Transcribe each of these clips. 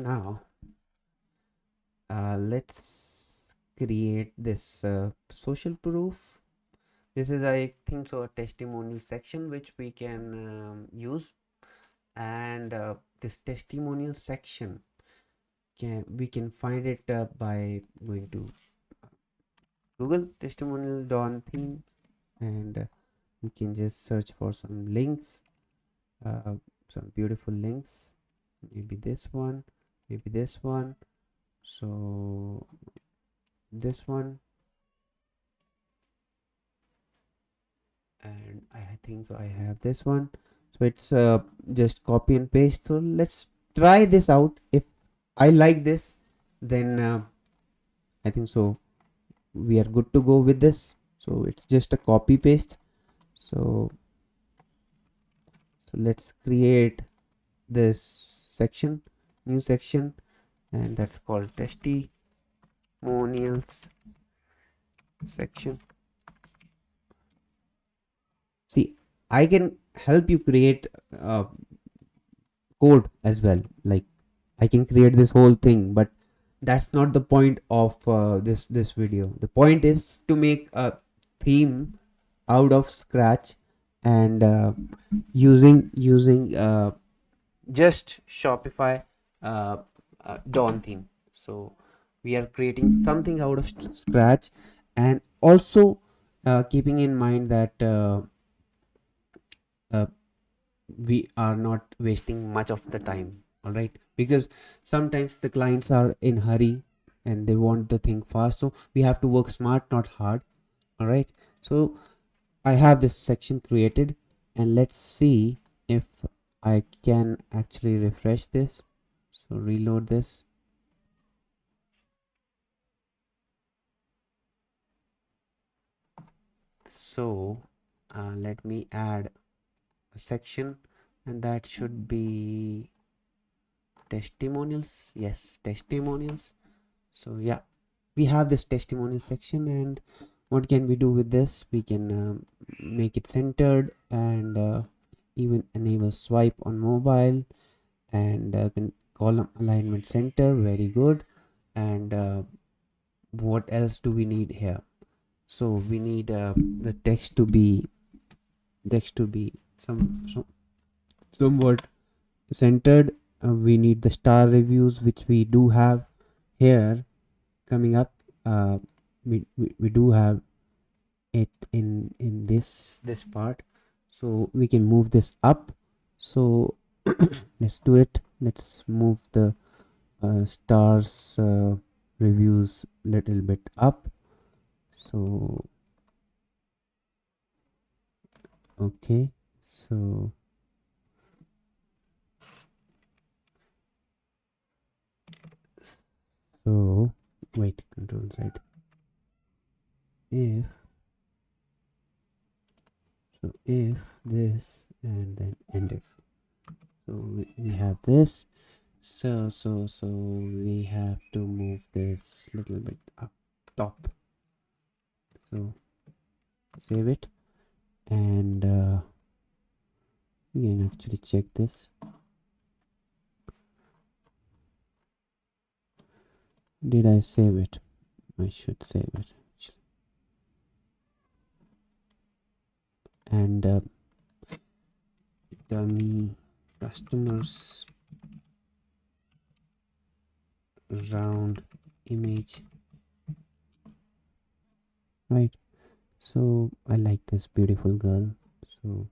Now let's create this social proof. This is, I think so, a testimonial section which we can use. And this testimonial section we can find it by going to Google testimonial Dawn theme, and we can just search for some links, uh, some beautiful links. Maybe this one, maybe this one. So this one, and I think so I have this one. So it's just copy and paste. So let's try this out. If I like this, then I think so we are good to go with this. So it's just a copy paste. So let's create this section, new section, and that's called testimonials section. See, I can help you create code as well. Like, I can create this whole thing, but that's not the point of this video. The point is to make a theme out of scratch, and using just Shopify Dawn theme. So we are creating something out of scratch, and also keeping in mind that uh, we are not wasting much of the time. All right, because sometimes the clients are in hurry and they want the thing fast, so we have to work smart, not hard. All right, so I have this section created, and let's see if I can actually refresh this. So reload this. So let me add a section, and that should be testimonials. Yes, testimonials. So yeah, we have this testimonial section, and what can we do with this? We can make it centered, and even enable swipe on mobile, and column alignment center. Very good. And what else do we need here? So we need the text to be somewhat centered. We need the star reviews, which we do have here coming up. We do have it in this part, so we can move this up. So let's do it. Let's move the stars reviews little bit up. So okay, so wait, control Z. If if this, and then end if. So we have this. So we have to move this little bit up top. So save it, and we can actually check this. Did I save it? I should save it actually. And dummy customers round image, right? So I like this beautiful girl. So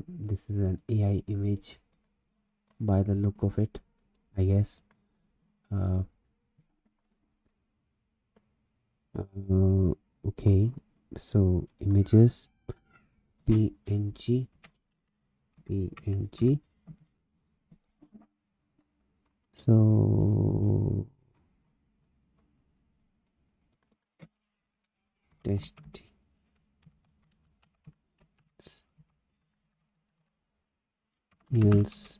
this is an AI image by the look of it, I guess. Okay, so images, png, so test meals,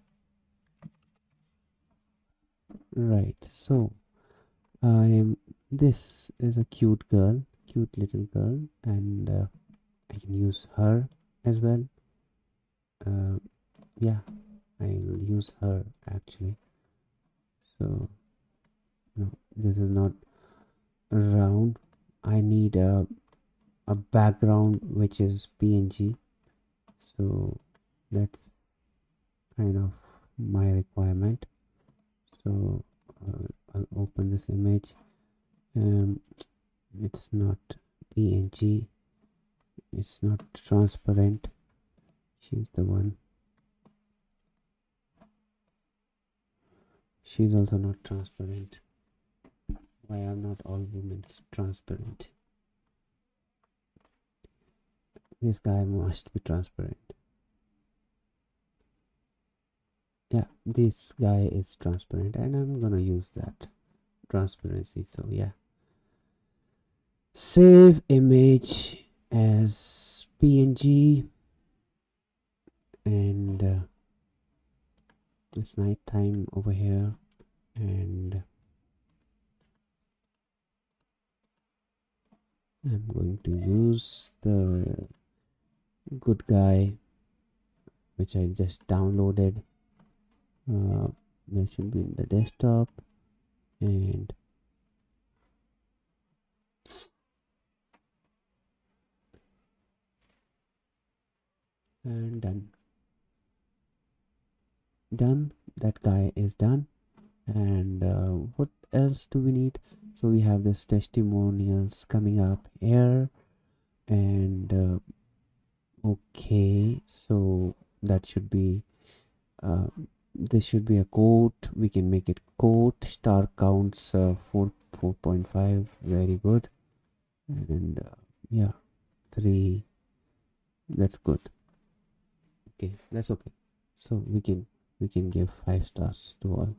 right? So I am, this is a cute girl, cute little girl, and I can use her as well. Yeah, I will use her actually. So no, this is not round. I need a background which is PNG. So that's kind of my requirement. So I'll open this image. It's not PNG. It's not transparent. She's the one. She's also not transparent. Why are not all women transparent? This guy must be transparent. Yeah, this guy is transparent, and I'm gonna use that transparency. So yeah, save image as PNG, and it's night time over here, and I'm going to use the good guy which I just downloaded. That should be in the desktop, and done. That guy is done. And what else do we need? So we have this testimonials coming up here, and okay, so that should be this should be a quote. We can make it quote. Star counts 4.5. Very good. And yeah, 3. That's good. Okay, that's okay. So we can give 5 stars to all.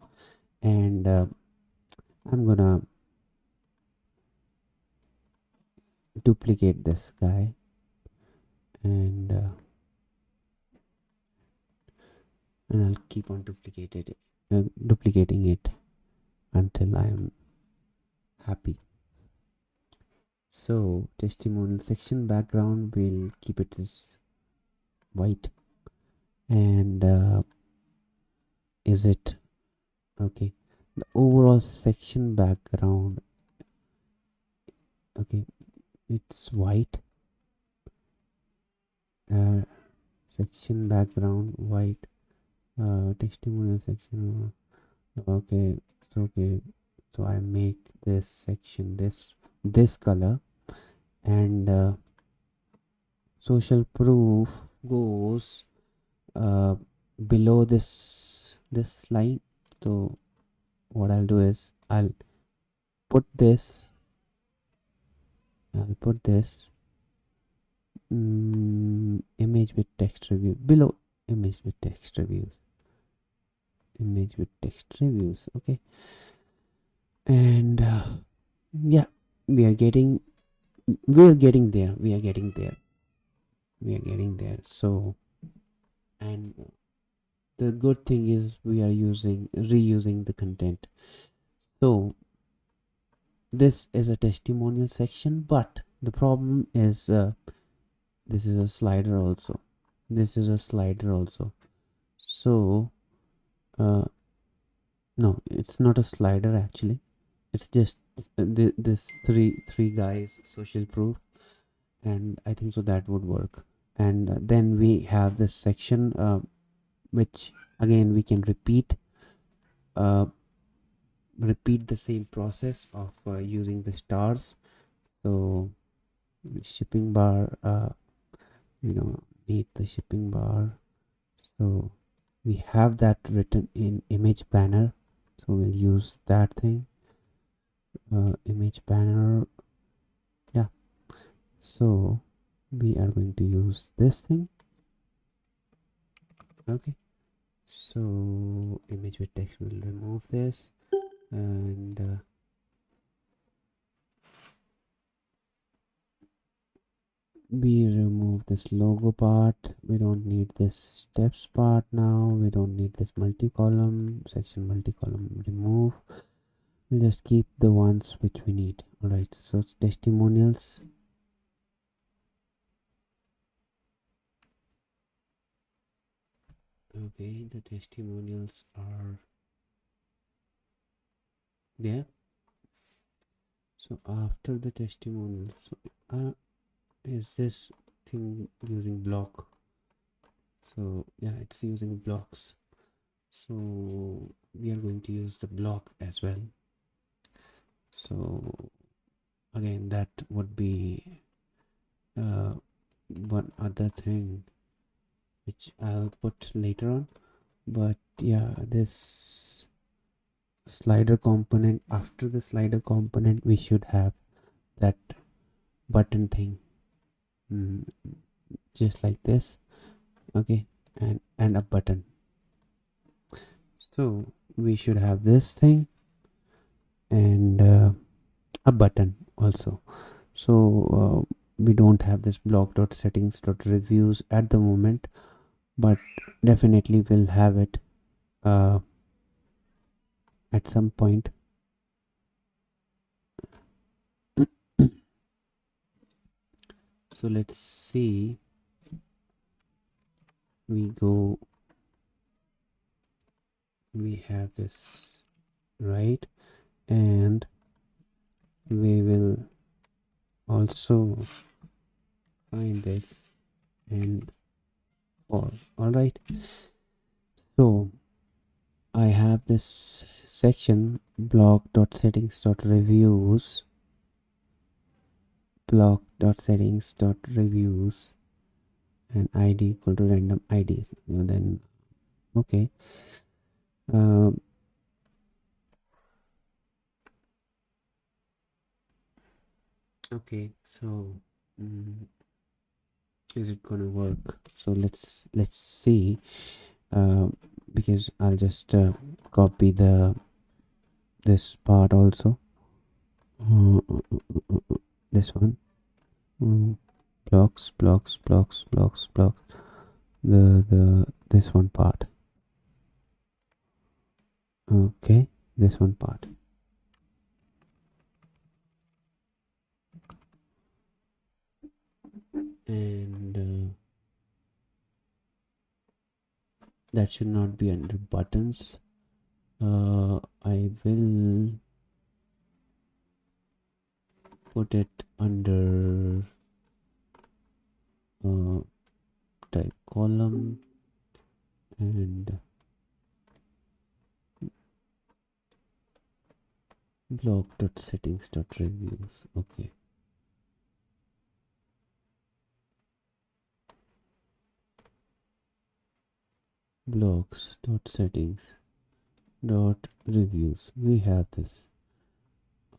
And I'm gonna duplicate this guy, and I'll keep on duplicating it until I'm happy. So testimonial section background, we'll keep it as white, and is it okay? The overall section background, okay, it's white. Section background white. Testimonial section. Okay, so okay, so I make this section this color, and social proof goes below this line. So what I'll do is put this I'll put this image with text review below image with text reviews. Okay, and yeah, we are getting there. So, and the good thing is we are reusing the content. So this is a testimonial section, but the problem is this is a slider also. So no, it's not a slider actually. It's just this three guys social proof, and I think so that would work. And then we have this section which again we can uh, repeat the same process of using the stars. So shipping bar, need the shipping bar. So we have that written in image banner, so we'll use that thing. Image banner, yeah. So we are going to use this thing. Okay, so image with text, will remove this, and we remove this logo part. We don't need this steps part now. We don't need this multi-column section. Multi-column remove. We'll just keep the ones which we need. All right, so it's testimonials. Okay, the testimonials are there. So after the testimonials, is this thing using block? So yeah, it's using blocks. So we are going to use the block as well. So again, that would be one other thing which I'll put later on. But yeah, this slider component, after the slider component, we should have that button thing, just like this. Okay, and a button. So we should have this thing and a button also. So we don't have this block.settings.reviews at the moment, but definitely we'll have it at some point. So let's see, we have this, right? And we will also find this and all right. So I have this section block.settings.reviews, block.settings.reviews, and id equal to random IDs. And then okay, okay, so is it gonna work? So let's see, because I'll just copy this part also, this one, blocks, the this one part. Okay, this one part. And that should not be under buttons. I will put it under type column and block.settings.reviews. Okay, blocks.settings.reviews. We have this.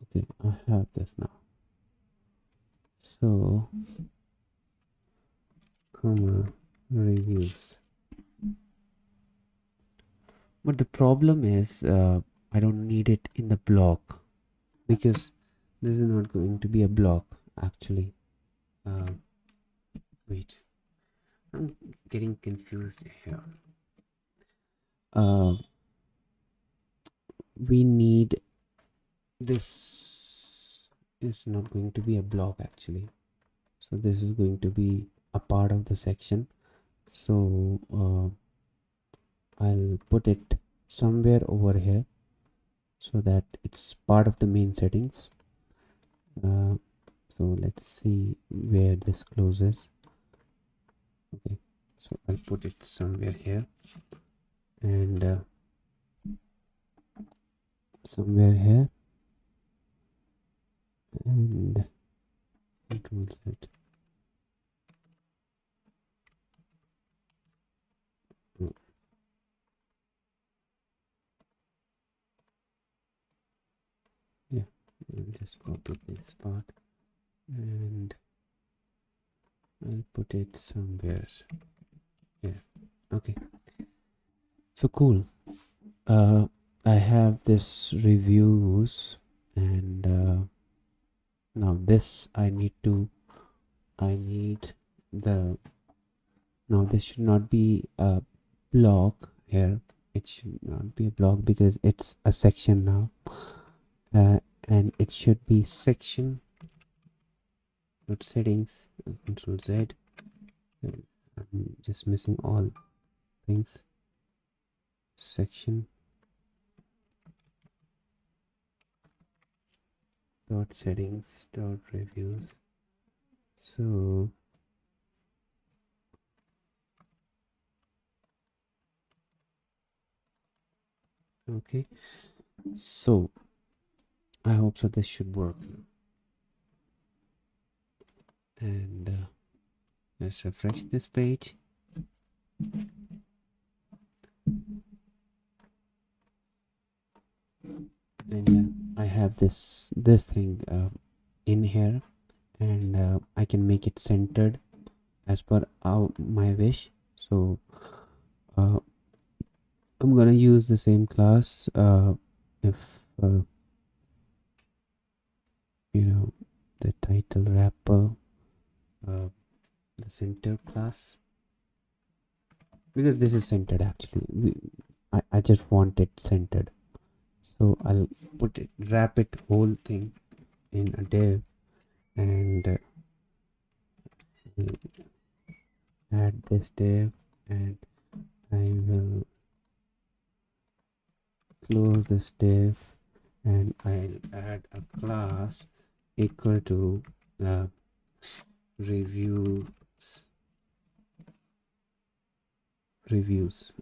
Okay, I have this now. So comma reviews. But the problem is I don't need it in the block, because this is not going to be a block actually. Wait, I'm getting confused here. We need, this is not going to be a block actually, so this is going to be a part of the section. So I'll put it somewhere over here so that it's part of the main settings. So let's see where this closes. Okay, so I'll put it somewhere here and somewhere here, and Control Z. Yeah, I'll just copy this part and I'll put it somewhere here. Okay, so cool. I have this reviews, and now this I need the, now this should not be a block here. It should not be a block because it's a section now, and it should be section settings, Control Z. I'm just missing all things. Section dot settings dot reviews. So okay, so I hope so this should work. And let's refresh this page. And yeah, I have this thing in here, and I can make it centered as per my wish. So uh, I'm gonna use the same class if you know, the title wrapper, the center class, because this is centered actually. I just want it centered, so I'll put it, wrap it whole thing in a div, and add this div, and I will close this div, and I'll add a class equal to uh, reviews.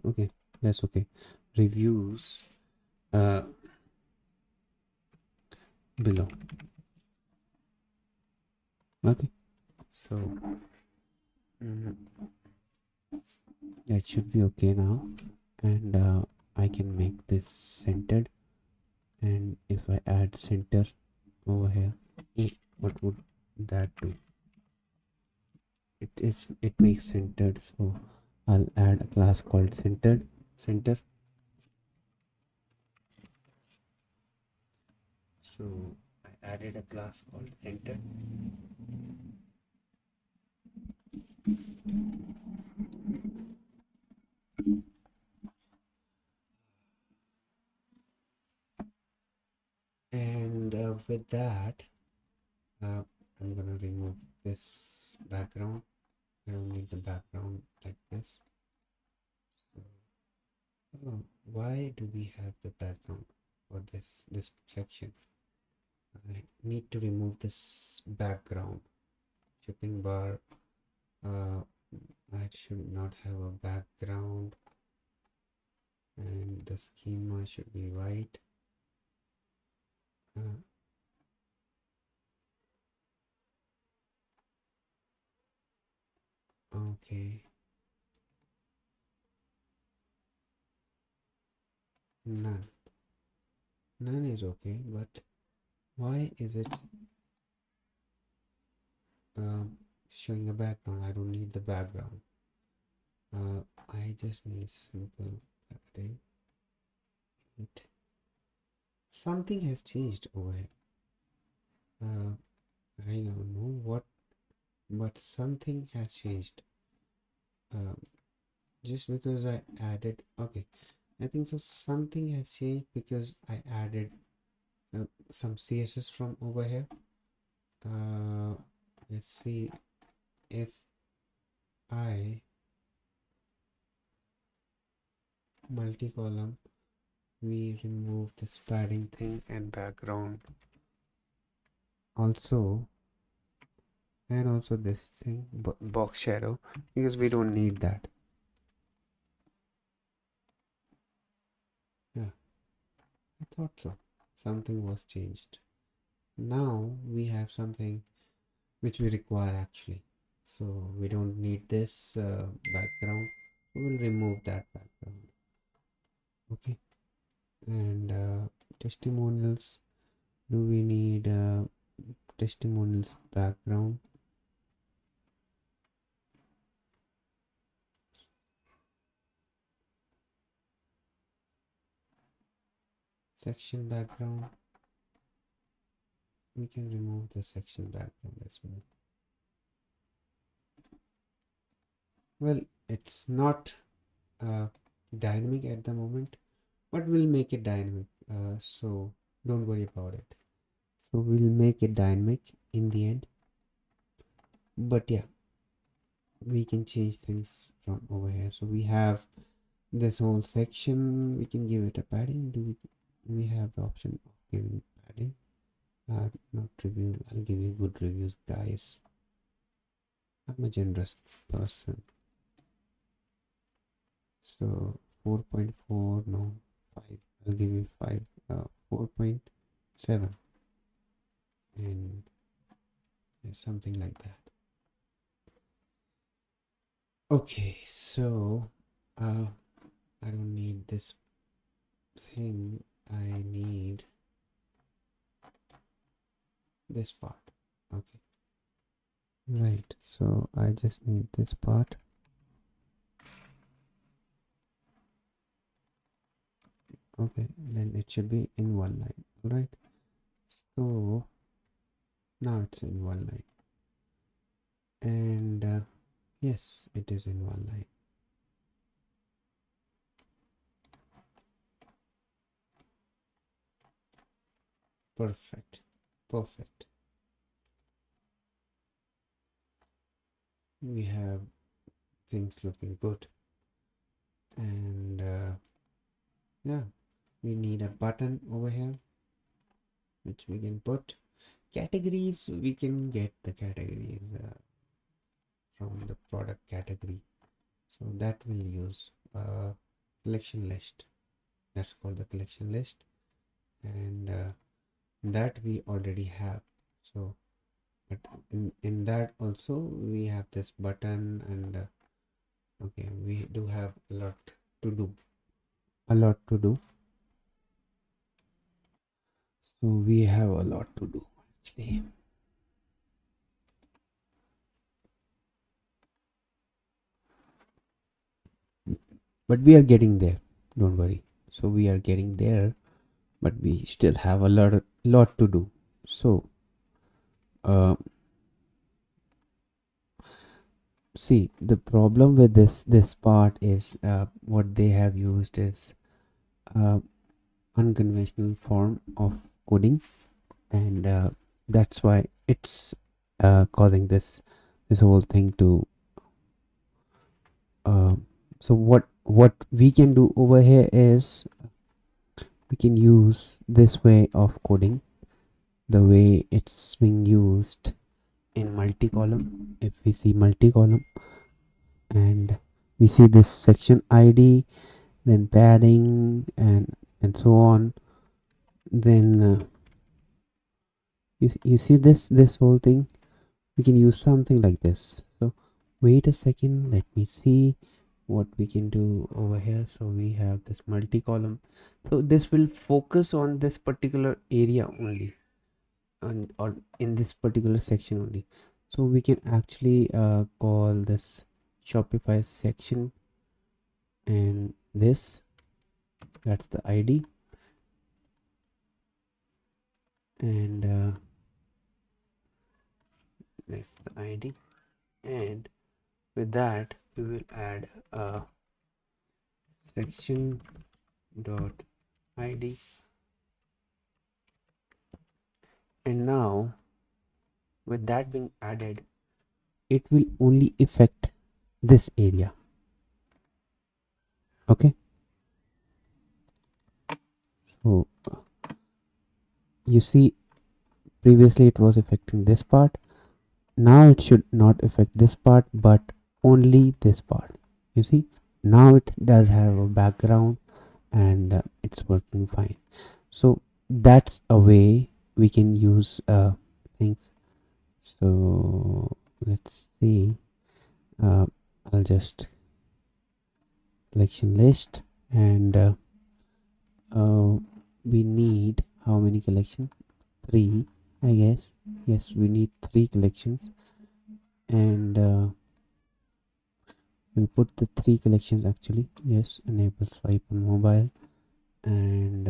Okay, that's okay. Reviews below. Okay, so that should be okay now, and I can make this centered. And if I add center over here, what would that do? It makes centered, so I'll add a class called center. So I added a class called center, and with that I'm gonna remove this background. I don't need the background like this. Oh, why do we have the background for this section? I need to remove this background. Shipping bar, I should not have a background, and the schema should be white. Okay, none is okay, but why is it showing a background? I don't need the background. I just need simple padding. Something has changed over here. I don't know what, but something has changed. Just because I added, okay, I think so. Something has changed because I added some CSS from over here. Let's see if I multi-column, we remove this padding thing and background also, and also this thing box shadow, because we don't need that. Yeah, I thought so. Something was changed. Now we have something which we require actually, so we don't need this background. We will remove that background. Okay, and testimonials, do we need testimonials background? Section background, we can remove the section background as well. Well, it's not dynamic at the moment, but we'll make it dynamic, so don't worry about it. So we'll make it dynamic in the end, but yeah, we can change things from over here. So we have this whole section, we can give it a padding. Do we have the option of giving padding? Not review. I'll give you good reviews, guys. I'm a generous person. So 4.4, no, 5. I'll give you 5, 4.7, and something like that. Okay, so I don't need this thing. I need this part. Okay, right. So I just need this part. Okay, then it should be in one line. All right. So now it's in one line, and yes, it is in one line. Perfect. Perfect. We have things looking good, and yeah, we need a button over here which we can put. Categories, we can get the categories from the product category, so that will use collection list. That's called the collection list, and that we already have. So but in that also we have this button, and okay, we do have a lot to do. So we have a lot to do actually, but we are getting there, don't worry. So we are getting there, but we still have a lot to do. So uh, see, the problem with this part is what they have used is uh, unconventional form of coding, and that's why it's causing this whole thing to uh, so what we can do over here is we can use this way of coding, the way it's being used in multi-column. If we see multi-column and we see this section ID, then padding, and so on, then you see this whole thing, we can use something like this. So wait a second, let me see what we can do over here. So we have this multi-column, so this will focus on this particular area only, and or in this particular section only. So we can actually call this Shopify section, and that's the ID, and that's the ID, and with that we will add a section dot ID, and now with that being added, it will only affect this area. Okay, so you see previously it was affecting this part. Now it should not affect this part, but only this part. You see, now it does have a background, and it's working fine. So that's a way we can use things. So let's see, uh, I'll just collection list, and we need how many collections? 3, I guess. Yes, we need 3 collections, and we'll put the 3 collections actually. Yes, enable swipe on mobile, and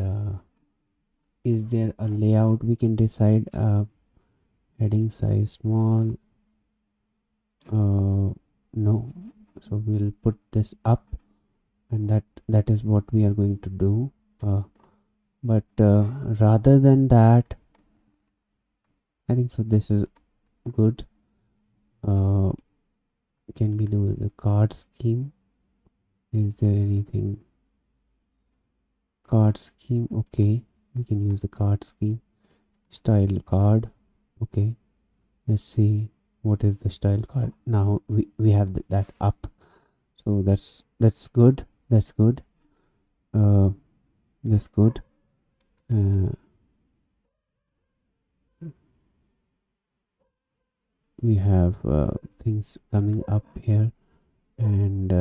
is there a layout we can decide? Heading size small, no, so we'll put this up, and that is what we are going to do. But rather than that, I think so this is good. Can we do the card scheme? Is there anything? Card scheme, okay, we can use the card scheme, style card. Okay, let's see what is the style card. Now we have that up, so that's good. That's good. uh that's good. uh, we have things coming up here, and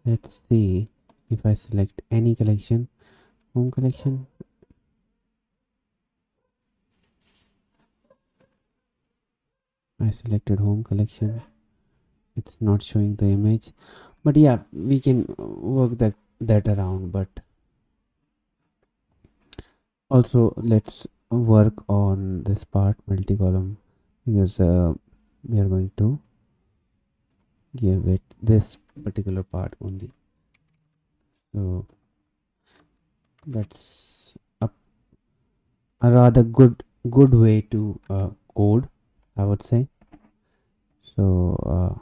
let's see if I select any collection. Home collection. I selected home collection. It's not showing the image, but yeah, we can work that around. But also let's work on this part, multi-column, because we are going to give it this particular part only. So that's a rather good way to code, I would say. So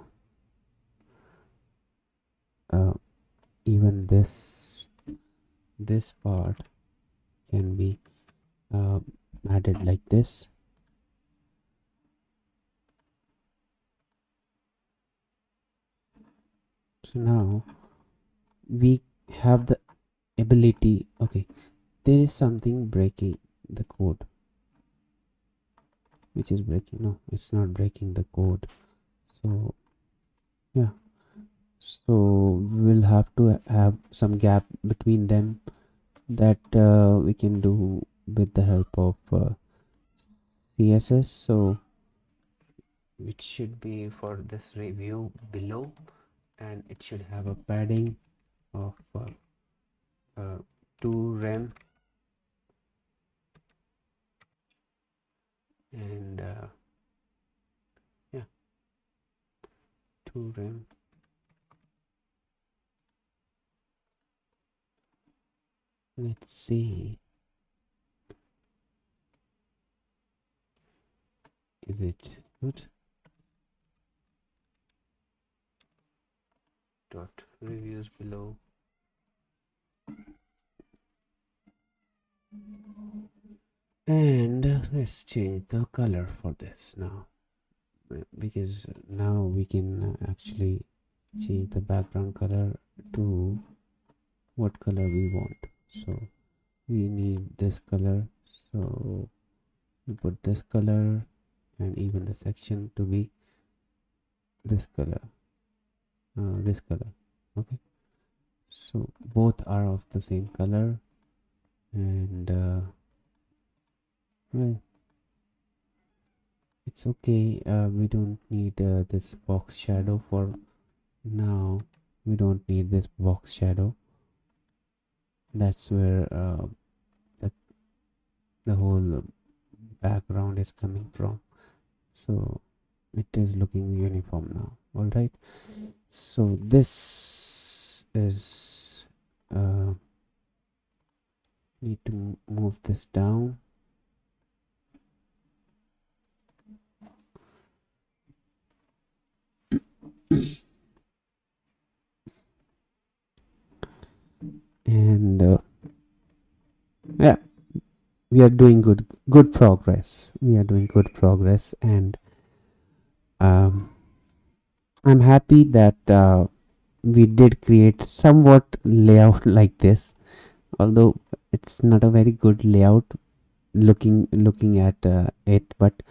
even this part can be uh, added like this. So now we have the ability. Okay, there is something breaking the code. Which is breaking? No, it's not breaking the code. So yeah, so we'll have to have some gap between them, that we can do with the help of CSS. So it should be for this review below, and it should have a padding of 2 rem, and yeah, 2 rem. Let's see, is it good? Dot reviews below. And let's change the color for this now, because now we can actually change the background color to what color we want. So we need this color, so we put this color, and even the section to be this color. Okay, so both are of the same color, and well, it's okay. We don't need this box shadow for now. We don't need this box shadow. That's where the, the whole background is coming from. So it is looking uniform now. All right, so this is need to move this down. And yeah, we are doing good progress. We are doing good progress, and um, I'm happy that we did create somewhat layout like this, although it's not a very good layout looking at it, but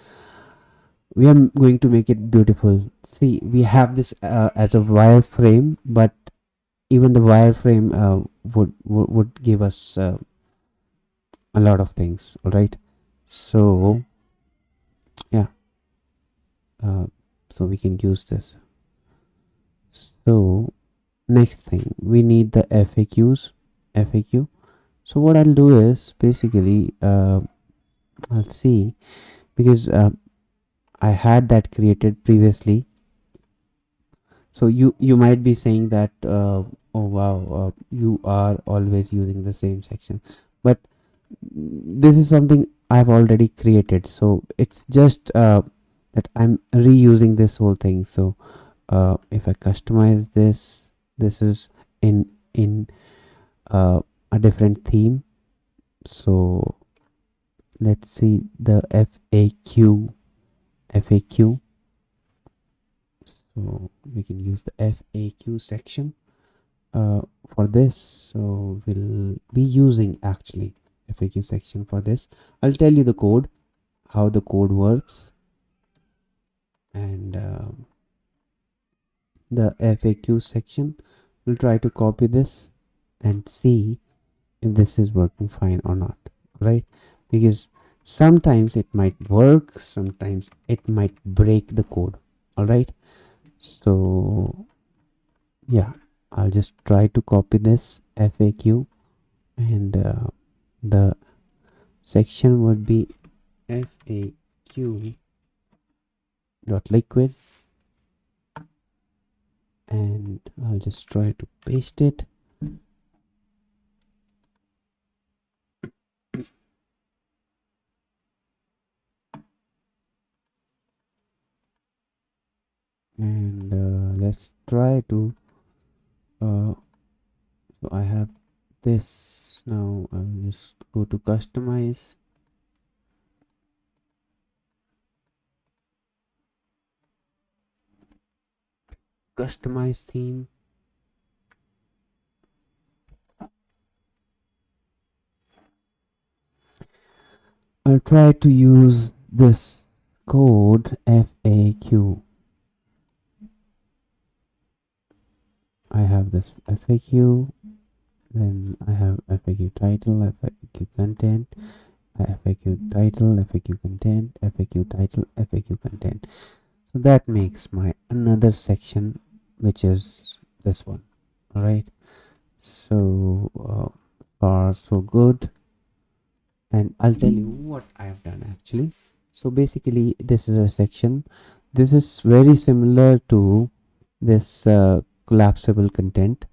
we are going to make it beautiful. See, we have this as a wireframe, but even the wireframe would give us a lot of things. All right, so yeah, uh, so we can use this. So next thing, we need the FAQ. So what I'll do is basically I'll see, because I had that created previously. So you might be saying that oh wow, you are always using the same section, but this is something I've already created, so it's just that I'm reusing this whole thing. So if I customize this is in a different theme. So let's see the FAQ. So we can use the FAQ section for this. So we'll be using actually FAQ section for this. I'll tell you the code, how the code works, and the FAQ section. We'll try to copy this and see if this is working fine or not, right? Because sometimes it might work, sometimes it might break the code. All right, so yeah, I'll just try to copy this FAQ, and the section would be FAQ dot liquid, and I'll just try to paste it. And let's try to so I have this now. I'll just go to customize, theme. I'll try to use this code FAQ. I have this FAQ, then I have FAQ title, FAQ content, FAQ title, FAQ content, FAQ title, FAQ content. So that makes my another section, which is this one. All right. So far so good. And I'll tell you what I have done actually. So basically, this is a section. This is very similar to this collapsible content.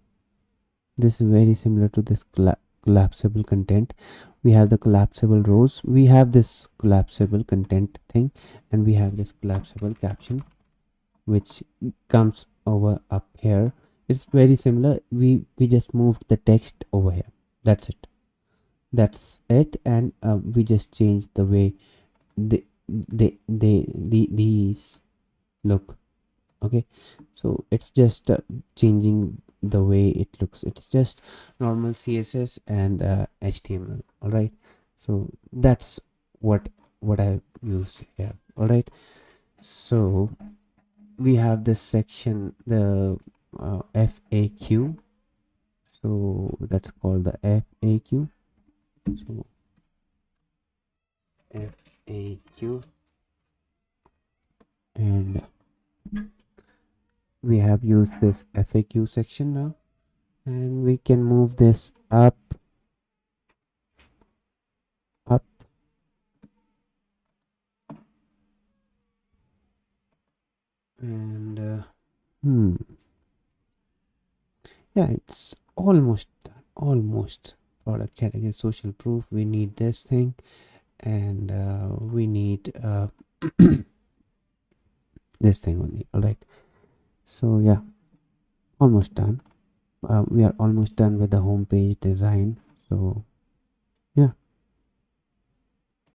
This is very similar to this collapsible content. We have the collapsible rows, we have this collapsible content thing, and we have this collapsible caption which comes over up here. It's very similar. We just moved the text over here. That's it. And we just changed the way these look. Okay, so it's just changing the way it looks. It's just normal CSS and HTML. All right, so that's what I used here. All right, so we have this section, the FAQ. So that's called the FAQ. So FAQ, and we have used this FAQ section now, and we can move this up, and yeah, it's almost done. Almost. Product category, social proof. We need this thing, and we need this thing only. All right. So yeah, almost done. We are almost done with the home page design. So